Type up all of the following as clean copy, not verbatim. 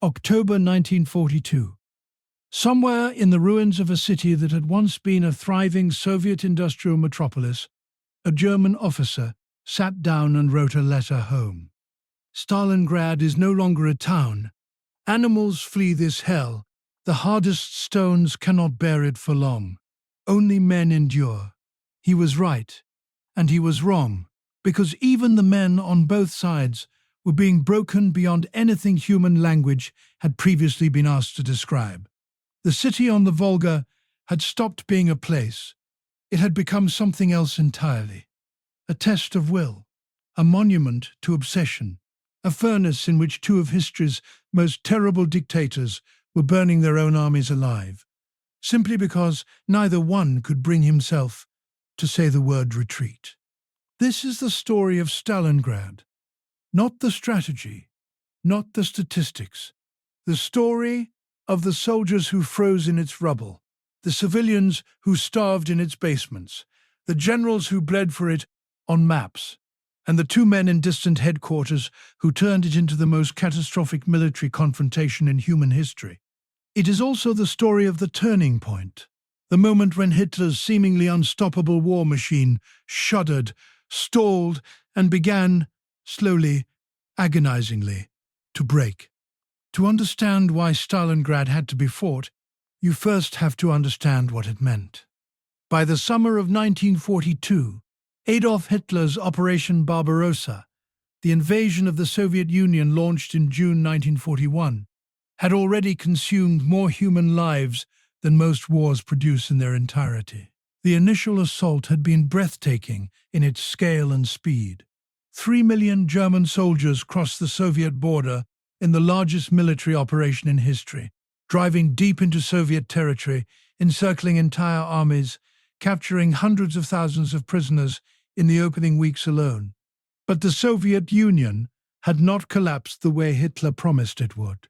October 1942. Somewhere in the ruins of a city that had once been a thriving Soviet industrial metropolis, a German officer sat down and wrote a letter home. Stalingrad is no longer a town. Animals flee this hell. The hardest stones cannot bear it for long. Only men endure. He was right, and he was wrong, because even the men on both sides were being broken beyond anything human language had previously been asked to describe. The city on the Volga had stopped being a place. It had become something else entirely. A test of will, a monument to obsession, a furnace in which two of history's most terrible dictators were burning their own armies alive, simply because neither one could bring himself to say the word retreat. This is the story of Stalingrad, not the strategy, not the statistics, the story of the soldiers who froze in its rubble, the civilians who starved in its basements, the generals who bled for it on maps, and the two men in distant headquarters who turned it into the most catastrophic military confrontation in human history. It is also the story of the turning point, the moment when Hitler's seemingly unstoppable war machine shuddered, stalled, and began, slowly, agonizingly, to break. To understand why Stalingrad had to be fought, you first have to understand what it meant. By the summer of 1942, Adolf Hitler's Operation Barbarossa, the invasion of the Soviet Union launched in June 1941, had already consumed more human lives than most wars produce in their entirety. The initial assault had been breathtaking in its scale and speed. 3 million German soldiers crossed the Soviet border in the largest military operation in history, driving deep into Soviet territory, encircling entire armies, capturing hundreds of thousands of prisoners in the opening weeks alone. But the Soviet Union had not collapsed the way Hitler promised it would.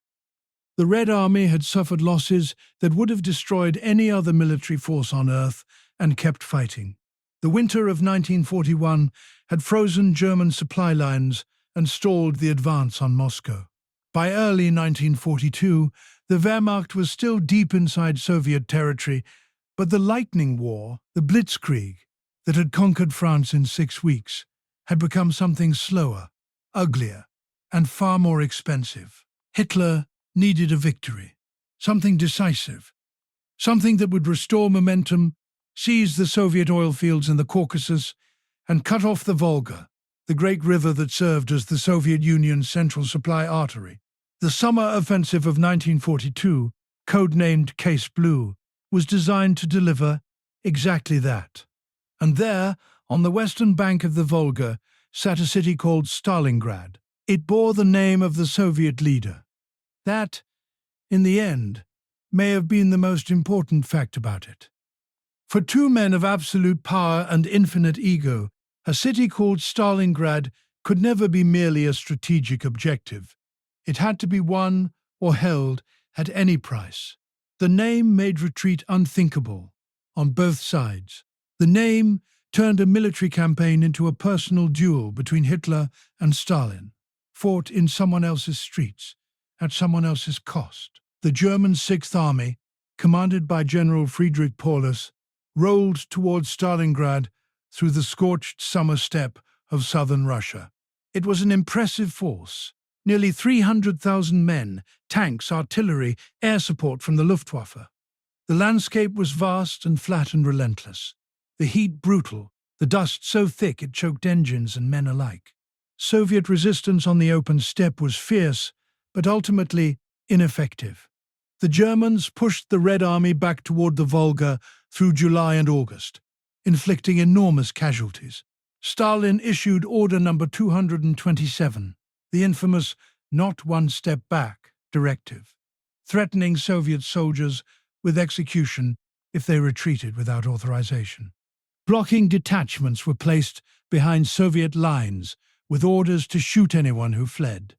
The Red Army had suffered losses that would have destroyed any other military force on Earth and kept fighting. The winter of 1941 had frozen German supply lines and stalled the advance on Moscow. By early 1942, the Wehrmacht was still deep inside Soviet territory, but the Lightning War, the Blitzkrieg, that had conquered France in 6 weeks, had become something slower, uglier, and far more expensive. Hitler needed a victory, something decisive, something that would restore momentum, seize the Soviet oil fields in the Caucasus, and cut off the Volga, the great river that served as the Soviet Union's central supply artery. The summer offensive of 1942, codenamed Case Blue, was designed to deliver exactly that. And there, on the western bank of the Volga, sat a city called Stalingrad. It bore the name of the Soviet leader. That, in the end, may have been the most important fact about it. For two men of absolute power and infinite ego, a city called Stalingrad could never be merely a strategic objective. It had to be won or held at any price. The name made retreat unthinkable on both sides. The name turned a military campaign into a personal duel between Hitler and Stalin, fought in someone else's streets, at someone else's cost. The German Sixth Army, commanded by General Friedrich Paulus, rolled towards Stalingrad through the scorched summer steppe of southern Russia. It was an impressive force. Nearly 300,000 men, tanks, artillery, air support from the Luftwaffe. The landscape was vast and flat and relentless. The heat brutal, the dust so thick it choked engines and men alike. Soviet resistance on the open steppe was fierce, but ultimately ineffective. The Germans pushed the Red Army back toward the Volga through July and August, inflicting enormous casualties. Stalin issued Order Number 227, the infamous "not one step back" directive, threatening Soviet soldiers with execution if they retreated without authorization. Blocking detachments were placed behind Soviet lines with orders to shoot anyone who fled.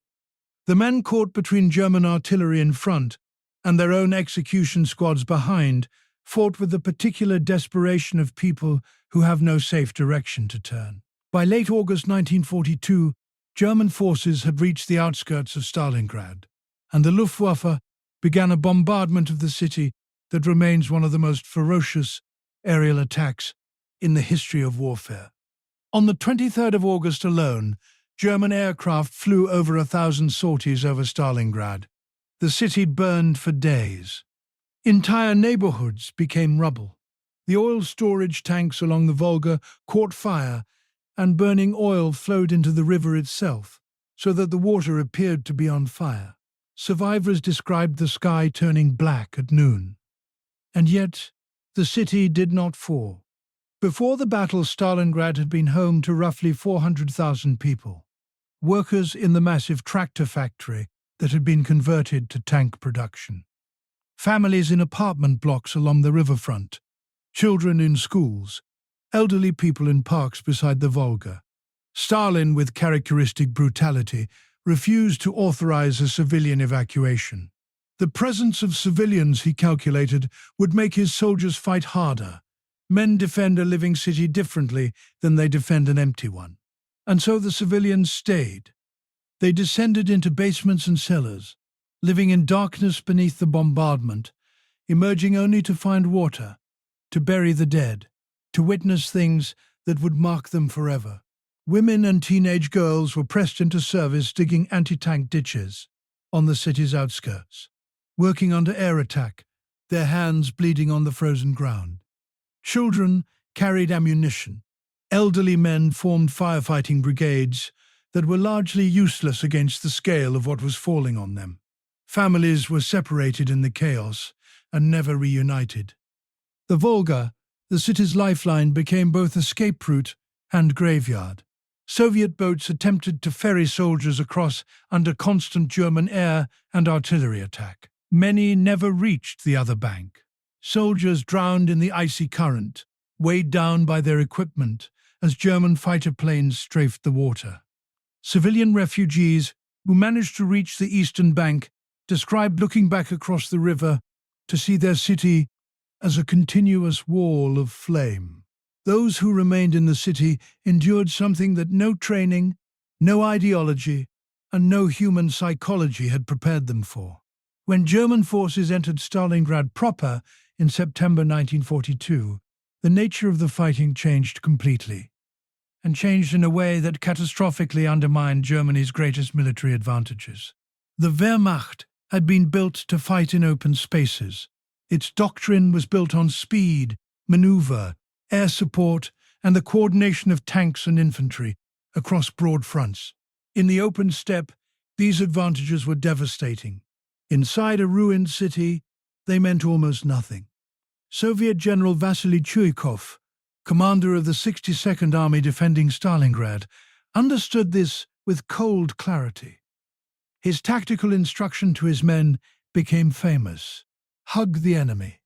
The men caught between German artillery in front and their own execution squads behind fought with the particular desperation of people who have no safe direction to turn. By late August 1942, German forces had reached the outskirts of Stalingrad, and the Luftwaffe began a bombardment of the city that remains one of the most ferocious aerial attacks in the history of warfare. On the 23rd of August alone, German aircraft flew over 1,000 sorties over Stalingrad. The city burned for days. Entire neighborhoods became rubble. The oil storage tanks along the Volga caught fire, and burning oil flowed into the river itself, so that the water appeared to be on fire. Survivors described the sky turning black at noon. And yet, the city did not fall. Before the battle, Stalingrad had been home to roughly 400,000 people, workers in the massive tractor factory that had been converted to tank production, families in apartment blocks along the riverfront, children in schools, elderly people in parks beside the Volga. Stalin, with characteristic brutality, refused to authorize a civilian evacuation. The presence of civilians, he calculated, would make his soldiers fight harder. Men defend a living city differently than they defend an empty one. And so the civilians stayed. They descended into basements and cellars, living in darkness beneath the bombardment, emerging only to find water, to bury the dead, to witness things that would mark them forever. Women and teenage girls were pressed into service digging anti-tank ditches on the city's outskirts, working under air attack, their hands bleeding on the frozen ground. Children carried ammunition. Elderly men formed firefighting brigades that were largely useless against the scale of what was falling on them. Families were separated in the chaos and never reunited. The Volga, the city's lifeline, became both escape route and graveyard. Soviet boats attempted to ferry soldiers across under constant German air and artillery attack. Many never reached the other bank. Soldiers drowned in the icy current, weighed down by their equipment as German fighter planes strafed the water. Civilian refugees who managed to reach the eastern bank described looking back across the river to see their city as a continuous wall of flame. Those who remained in the city endured something that no training, no ideology, and no human psychology had prepared them for. When German forces entered Stalingrad proper in September 1942, the nature of the fighting changed completely, and changed in a way that catastrophically undermined Germany's greatest military advantages. The Wehrmacht had been built to fight in open spaces. Its doctrine was built on speed, maneuver, air support, and the coordination of tanks and infantry across broad fronts. In the open steppe, these advantages were devastating. Inside a ruined city, they meant almost nothing. Soviet General Vasily Chuikov, commander of the 62nd Army defending Stalingrad, understood this with cold clarity. His tactical instruction to his men became famous: hug the enemy.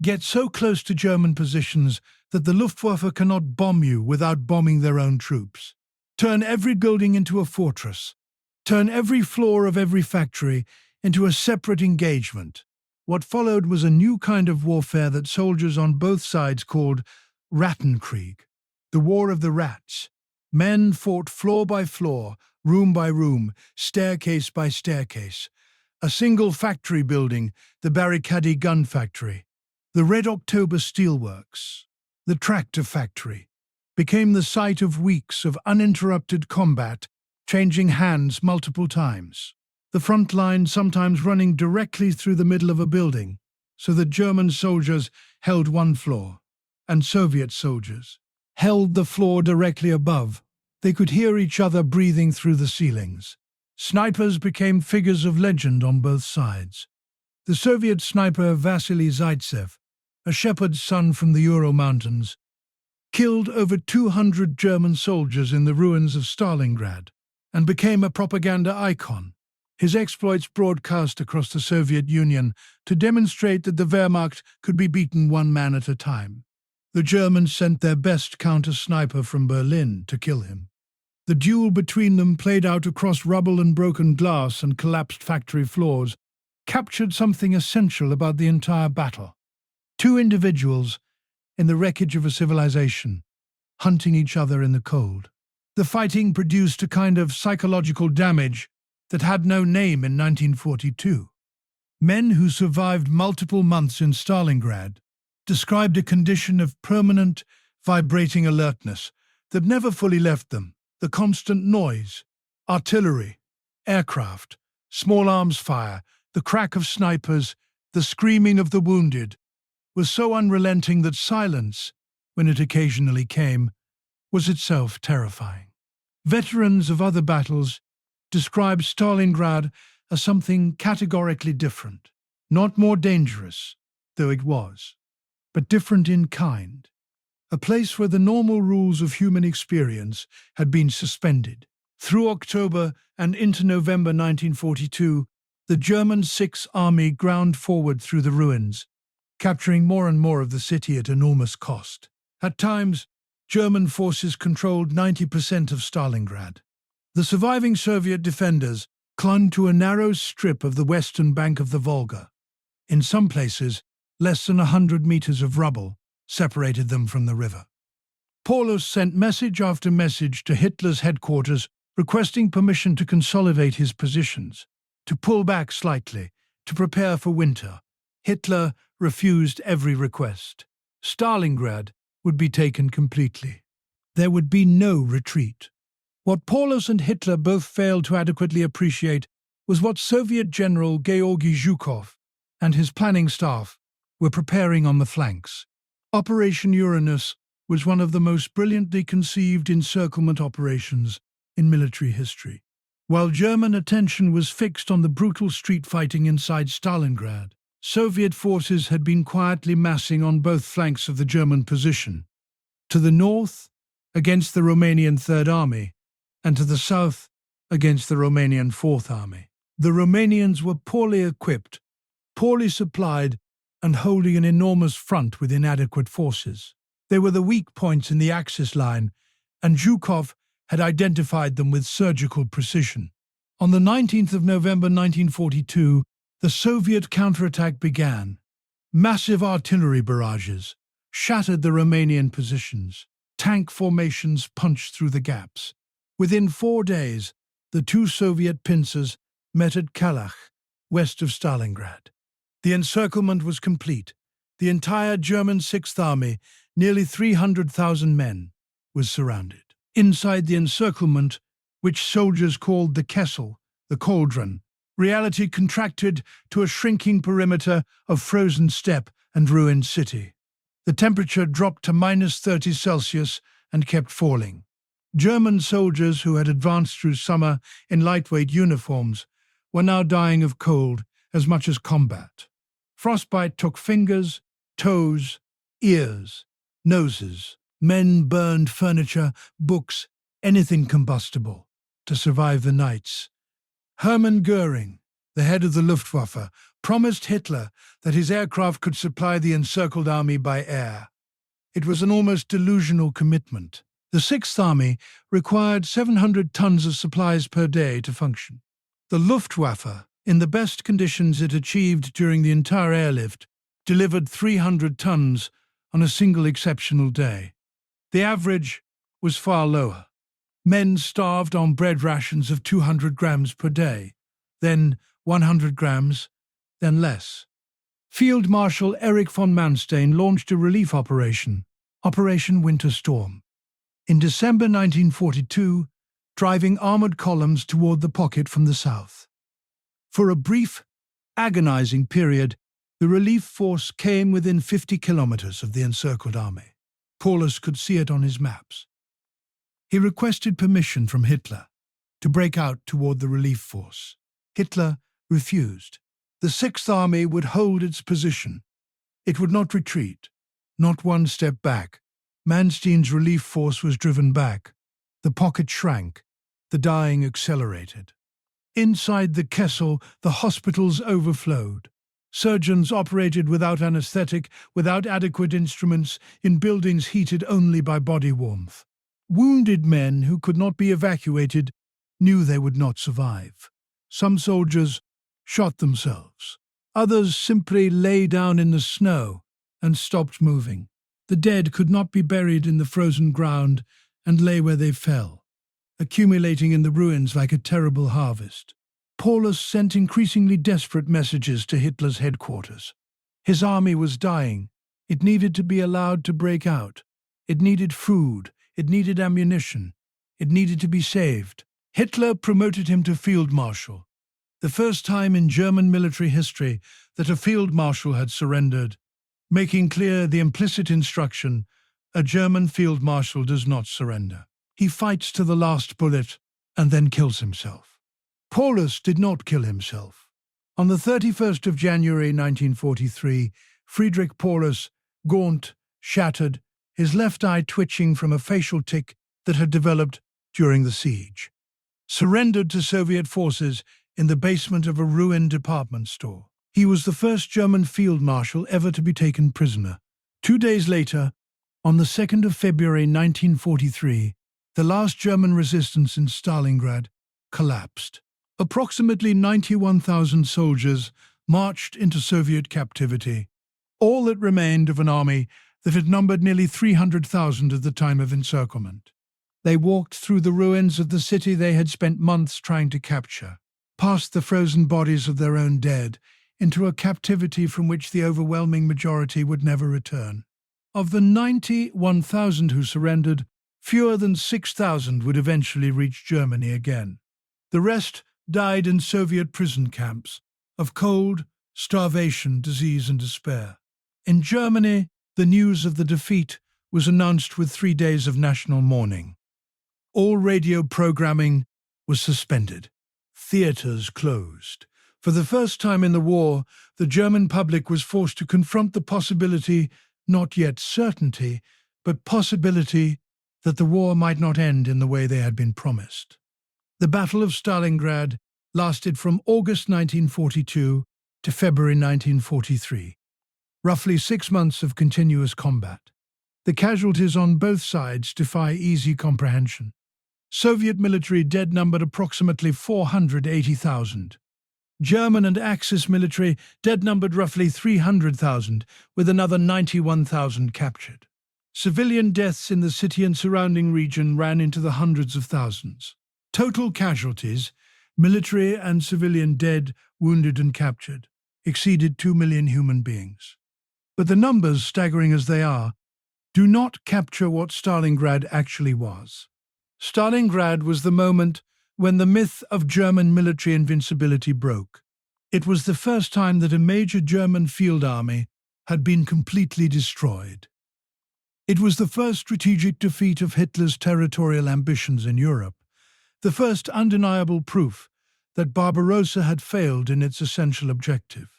Get so close to German positions that the Luftwaffe cannot bomb you without bombing their own troops. Turn every building into a fortress. Turn every floor of every factory into a separate engagement. What followed was a new kind of warfare that soldiers on both sides called Rattenkrieg, the War of the Rats. Men fought floor by floor, room by room, staircase by staircase. A single factory building, the Barricadi gun factory, the Red October steelworks, the tractor factory, became the site of weeks of uninterrupted combat, changing hands multiple times. The front line sometimes running directly through the middle of a building, so that German soldiers held one floor, and Soviet soldiers held the floor directly above. They could hear each other breathing through the ceilings. Snipers became figures of legend on both sides. The Soviet sniper Vasily Zaitsev, a shepherd's son from the Ural Mountains, killed over 200 German soldiers in the ruins of Stalingrad and became a propaganda icon. His exploits broadcast across the Soviet Union to demonstrate that the Wehrmacht could be beaten one man at a time. The Germans sent their best counter-sniper from Berlin to kill him. The duel between them, played out across rubble and broken glass and collapsed factory floors, captured something essential about the entire battle. Two individuals in the wreckage of a civilization, hunting each other in the cold. The fighting produced a kind of psychological damage that had no name in 1942. Men who survived multiple months in Stalingrad described a condition of permanent, vibrating alertness that never fully left them. The constant noise, artillery, aircraft, small arms fire, the crack of snipers, the screaming of the wounded, was so unrelenting that silence, when it occasionally came, was itself terrifying. Veterans of other battles described Stalingrad as something categorically different, not more dangerous, though it was, but different in kind, a place where the normal rules of human experience had been suspended. Through October and into November 1942, the German Sixth Army ground forward through the ruins, capturing more and more of the city at enormous cost. At times, German forces controlled 90% of Stalingrad. The surviving Soviet defenders clung to a narrow strip of the western bank of the Volga. In some places, less than 100 meters of rubble separated them from the river. Paulus sent message after message to Hitler's headquarters requesting permission to consolidate his positions, to pull back slightly, to prepare for winter. Hitler refused every request. Stalingrad would be taken completely. There would be no retreat. What Paulus and Hitler both failed to adequately appreciate was what Soviet General Georgy Zhukov and his planning staff were preparing on the flanks. Operation Uranus was one of the most brilliantly conceived encirclement operations in military history. While German attention was fixed on the brutal street fighting inside Stalingrad, Soviet forces had been quietly massing on both flanks of the German position. To the north, against the Romanian Third Army, and to the south, against the Romanian Fourth Army. The Romanians were poorly equipped, poorly supplied, and holding an enormous front with inadequate forces. They were the weak points in the Axis line, and Zhukov had identified them with surgical precision. On the 19th of November 1942, the Soviet counterattack began. Massive artillery barrages shattered the Romanian positions. Tank formations punched through the gaps. Within 4 days, the two Soviet pincers met at Kalach, west of Stalingrad. The encirclement was complete. The entire German Sixth Army, nearly 300,000 men, was surrounded. Inside the encirclement, which soldiers called the Kessel, the cauldron, reality contracted to a shrinking perimeter of frozen steppe and ruined city. The temperature dropped to -30 Celsius and kept falling. German soldiers who had advanced through summer in lightweight uniforms were now dying of cold as much as combat. Frostbite took fingers, toes, ears, noses. Men burned furniture, books, anything combustible to survive the nights. Hermann Goering, the head of the Luftwaffe, promised Hitler that his aircraft could supply the encircled army by air. It was an almost delusional commitment. The Sixth Army required 700 tons of supplies per day to function. The Luftwaffe, in the best conditions it achieved during the entire airlift, delivered 300 tons on a single exceptional day. The average was far lower. Men starved on bread rations of 200 grams per day, then 100 grams, then less. Field Marshal Erich von Manstein launched a relief operation, Operation Winter Storm, in December 1942, driving armored columns toward the pocket from the south. For a brief, agonizing period, the relief force came within 50 kilometers of the encircled army. Paulus could see it on his maps. He requested permission from Hitler to break out toward the relief force. Hitler refused. The Sixth Army would hold its position. It would not retreat, not one step back. Manstein's relief force was driven back. The pocket shrank. The dying accelerated. Inside the Kessel, the hospitals overflowed. Surgeons operated without anesthetic, without adequate instruments, in buildings heated only by body warmth. Wounded men who could not be evacuated knew they would not survive. Some soldiers shot themselves. Others simply lay down in the snow and stopped moving. The dead could not be buried in the frozen ground and lay where they fell, accumulating in the ruins like a terrible harvest. Paulus sent increasingly desperate messages to Hitler's headquarters. His army was dying. It needed to be allowed to break out. It needed food. It needed ammunition. It needed to be saved. Hitler promoted him to field marshal, the first time in German military history that a field marshal had surrendered, making clear the implicit instruction: a German field marshal does not surrender. He fights to the last bullet and then kills himself. Paulus did not kill himself. On the 31st of January 1943, Friedrich Paulus, gaunt, shattered, his left eye twitching from a facial tic that had developed during the siege, surrendered to Soviet forces in the basement of a ruined department store. He was the first German field marshal ever to be taken prisoner. 2 days later, on the 2nd of February 1943, the last German resistance in Stalingrad collapsed. Approximately 91,000 soldiers marched into Soviet captivity, all that remained of an army that had numbered nearly 300,000 at the time of encirclement. They walked through the ruins of the city they had spent months trying to capture, past the frozen bodies of their own dead, into a captivity from which the overwhelming majority would never return. Of the 91,000 who surrendered, fewer than 6,000 would eventually reach Germany again. The rest died in Soviet prison camps of cold, starvation, disease, and despair. In Germany, the news of the defeat was announced with 3 days of national mourning. All radio programming was suspended. Theaters closed. For the first time in the war, the German public was forced to confront the possibility, not yet certainty, but possibility that the war might not end in the way they had been promised. The Battle of Stalingrad lasted from August 1942 to February 1943, roughly 6 months of continuous combat. The casualties on both sides defy easy comprehension. Soviet military dead numbered approximately 480,000. German and Axis military dead numbered roughly 300,000, with another 91,000 captured. Civilian deaths in the city and surrounding region ran into the hundreds of thousands. Total casualties, military and civilian dead, wounded and captured, exceeded 2 million human beings. But the numbers, staggering as they are, do not capture what Stalingrad actually was. Stalingrad was the moment when the myth of German military invincibility broke. It was the first time that a major German field army had been completely destroyed. It was the first strategic defeat of Hitler's territorial ambitions in Europe, the first undeniable proof that Barbarossa had failed in its essential objective.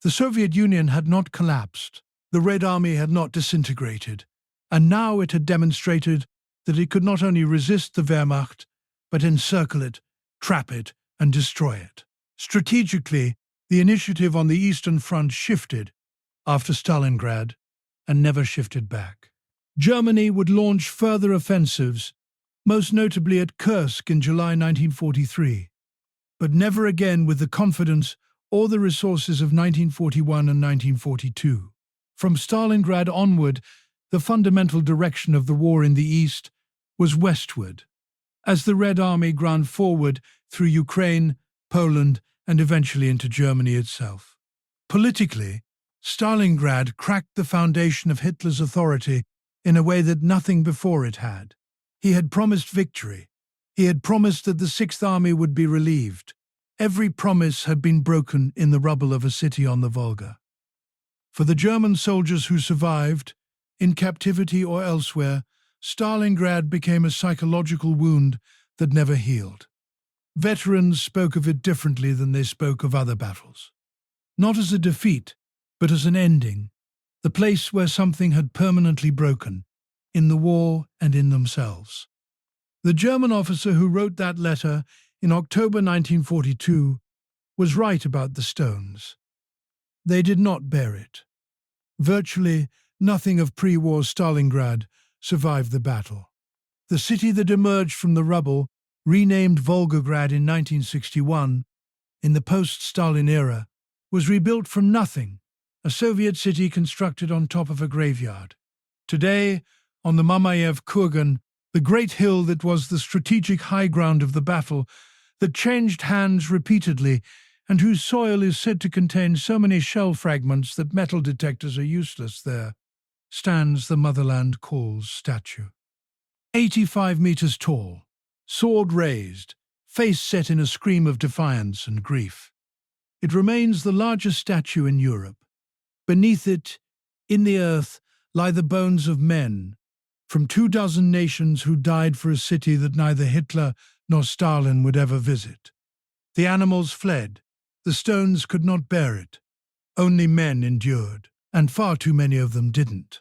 The Soviet Union had not collapsed, the Red Army had not disintegrated, and now it had demonstrated that it could not only resist the Wehrmacht, but encircle it, trap it, and destroy it. Strategically, the initiative on the Eastern Front shifted after Stalingrad and never shifted back. Germany would launch further offensives, most notably at Kursk in July 1943, but never again with the confidence or the resources of 1941 and 1942. From Stalingrad onward, the fundamental direction of the war in the East was westward, as the Red Army ground forward through Ukraine, Poland, and eventually into Germany itself. Politically, Stalingrad cracked the foundation of Hitler's authority in a way that nothing before it had. He had promised victory. He had promised that the Sixth Army would be relieved. Every promise had been broken in the rubble of a city on the Volga. For the German soldiers who survived, in captivity or elsewhere, Stalingrad became a psychological wound that never healed. Veterans spoke of it differently than they spoke of other battles. Not as a defeat, but as an ending, the place where something had permanently broken, in the war and in themselves. The German officer who wrote that letter in October 1942 was right about the stones. They did not bear it. Virtually nothing of pre-war Stalingrad survived the battle. The city that emerged from the rubble, renamed Volgograd in 1961, in the post-Stalin era, was rebuilt from nothing, a Soviet city constructed on top of a graveyard. Today, on the Mamayev Kurgan, the great hill that was the strategic high ground of the battle, that changed hands repeatedly and whose soil is said to contain so many shell fragments that metal detectors are useless there, stands the Motherland Calls statue. 85 meters tall, sword raised, face set in a scream of defiance and grief. It remains the largest statue in Europe. Beneath it, in the earth, lie the bones of men from 24 nations who died for a city that neither Hitler nor Stalin would ever visit. The animals fled. The stones could not bear it. Only men endured, and far too many of them didn't.